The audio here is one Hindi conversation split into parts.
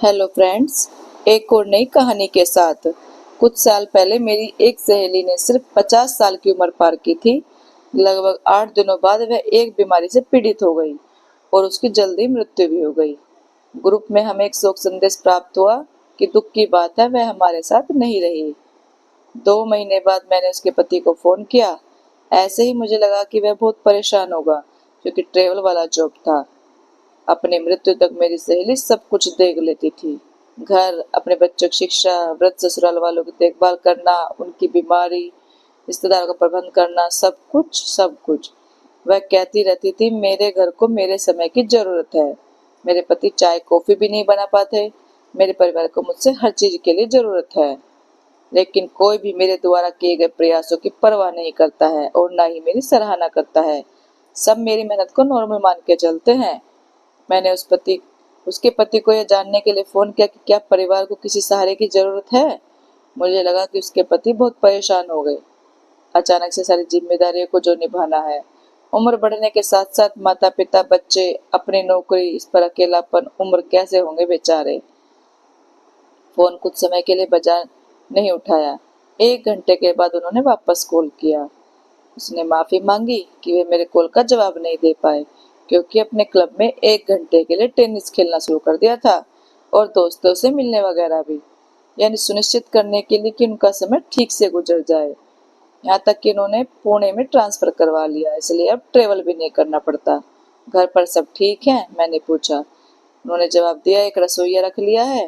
हेलो फ्रेंड्स, एक और नई कहानी के साथ। कुछ साल पहले मेरी एक सहेली ने सिर्फ 50 साल की उम्र पार की थी। लगभग 8 दिनों बाद वह एक बीमारी से पीड़ित हो गई और उसकी जल्दी मृत्यु भी हो गई। ग्रुप में हमें एक शोक संदेश प्राप्त हुआ कि दुख की बात है, वह हमारे साथ नहीं रही। 2 महीने बाद मैंने उसके पति को फोन किया। ऐसे ही मुझे लगा कि वह बहुत परेशान होगा, क्योंकि ट्रेवल वाला जॉब था। अपनी मृत्यु तक मेरी सहेली सब कुछ देख लेती थी। घर, अपने बच्चों की शिक्षा, वृद्ध ससुराल वालों की देखभाल करना, उनकी बीमारी, रिश्तेदारों का प्रबंध करना, सब कुछ। वह कहती रहती थी, मेरे घर को मेरे समय की जरूरत है। मेरे पति चाय कॉफी भी नहीं बना पाते। मेरे परिवार को मुझसे हर चीज के लिए जरूरत है, लेकिन कोई भी मेरे द्वारा किए गए प्रयासों की परवाह नहीं करता है और ना ही मेरी सराहना करता है। सब मेरी मेहनत को नॉर्मल मान के चलते हैं। मैंने उसके पति को यह जानने के लिए फोन किया कि क्या परिवार को किसी सहारे की जरूरत है। मुझे लगा कि उसके पति बहुत परेशान हो गए। अचानक से सारी जिम्मेदारियों को जो निभाना है, उम्र बढ़ने के साथ साथ माता पिता, बच्चे, अपनी नौकरी, इस पर अकेलापन, उम्र कैसे होंगे बेचारे। फोन कुछ समय के लिए बजा नहीं उठाया। 1 घंटे के बाद उन्होंने वापस कॉल किया। उसने माफी मांगी कि वे मेरे कॉल का जवाब नहीं दे पाए, क्योंकि अपने क्लब में 1 घंटे के लिए टेनिस खेलना शुरू कर दिया था और दोस्तों से मिलने वगैरह भी, यानी सुनिश्चित करने के लिए कि उनका समय ठीक से गुजर जाए। यहाँ तक कि उन्होंने पुणे में ट्रांसफर करवा लिया, इसलिए अब ट्रेवल भी नहीं करना पड़ता। घर पर सब ठीक है? मैंने पूछा। उन्होंने जवाब दिया, एक रसोइया रख लिया है,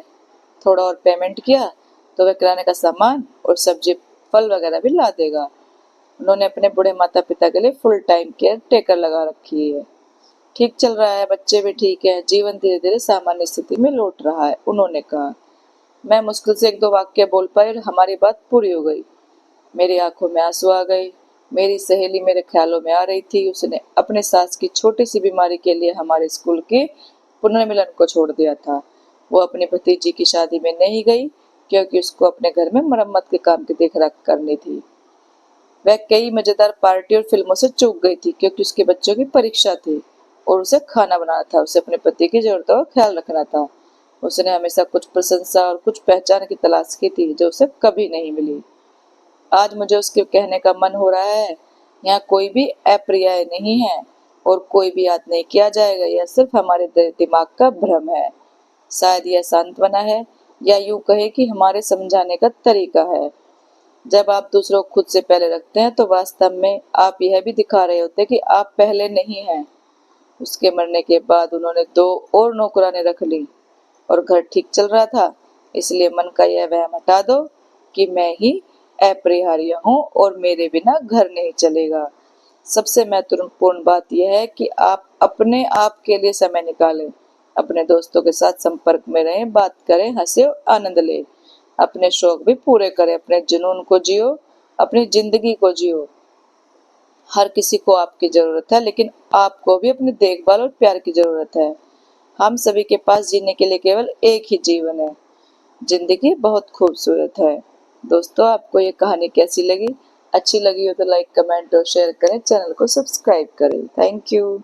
थोड़ा और पेमेंट किया तो वह किराने का सामान और सब्जी फल वगैरह भी ला देगा। उन्होंने अपने बूढ़े माता पिता के लिए फुल टाइम केयर टेकर लगा रखी है। ठीक चल रहा है, बच्चे भी ठीक है, जीवन धीरे धीरे सामान्य स्थिति में लौट रहा है, उन्होंने कहा। मैं मुश्किल से 1-2 वाक्य बोल पाई और हमारी बात पूरी हो गई। मेरी आंखों में आंसू आ गए। मेरी सहेली मेरे ख्यालों में आ रही थी। उसने अपने सास की छोटी सी बीमारी के लिए हमारे स्कूल के पुनर्मिलन को छोड़ दिया था। वो अपनी भतीजी की शादी में नहीं गई, क्योंकि उसको अपने घर में मरम्मत के काम की देखरेख करनी थी। वह कई मजेदार पार्टी और फिल्मों से चूक गई थी, क्योंकि उसके बच्चों की परीक्षा थी और उसे खाना बनाना था। उसे अपने पति की जरूरतों का ख्याल रखना था। उसने हमेशा कुछ प्रशंसा और कुछ पहचान की तलाश की थी, जो उसे कभी नहीं मिली। आज मुझे उसके कहने का मन हो रहा है, यहाँ कोई भी अप्रिय नहीं है और कोई भी याद नहीं किया जाएगा। यह सिर्फ हमारे दिमाग का भ्रम है। शायद यह सांत्वना है, या यूं कहे कि हमारे समझाने का तरीका है। जब आप दूसरों को खुद से पहले रखते हैं, तो वास्तव में आप यह भी दिखा रहे होते हैं कि आप पहले नहीं हैं। उसके मरने के बाद उन्होंने 2 और नौकरानी रख ली और घर ठीक चल रहा था। इसलिए मन का यह वहम हटा दो कि मैं ही अपरिहार्य हूँ और मेरे बिना घर नहीं चलेगा। सबसे महत्वपूर्ण बात यह है कि आप अपने आप के लिए समय निकालें, अपने दोस्तों के साथ संपर्क में रहें, बात करें, हंसे और आनंद लें। अपने शौक भी पूरे करें, अपने जुनून को जियो, अपनी जिंदगी को जियो। हर किसी को आपकी जरूरत है, लेकिन आपको भी अपनी देखभाल और प्यार की जरूरत है। हम सभी के पास जीने के लिए केवल एक ही जीवन है। जिंदगी बहुत खूबसूरत है। दोस्तों, आपको ये कहानी कैसी लगी? अच्छी लगी हो तो लाइक, कमेंट और शेयर करें। चैनल को सब्सक्राइब करें। Thank you.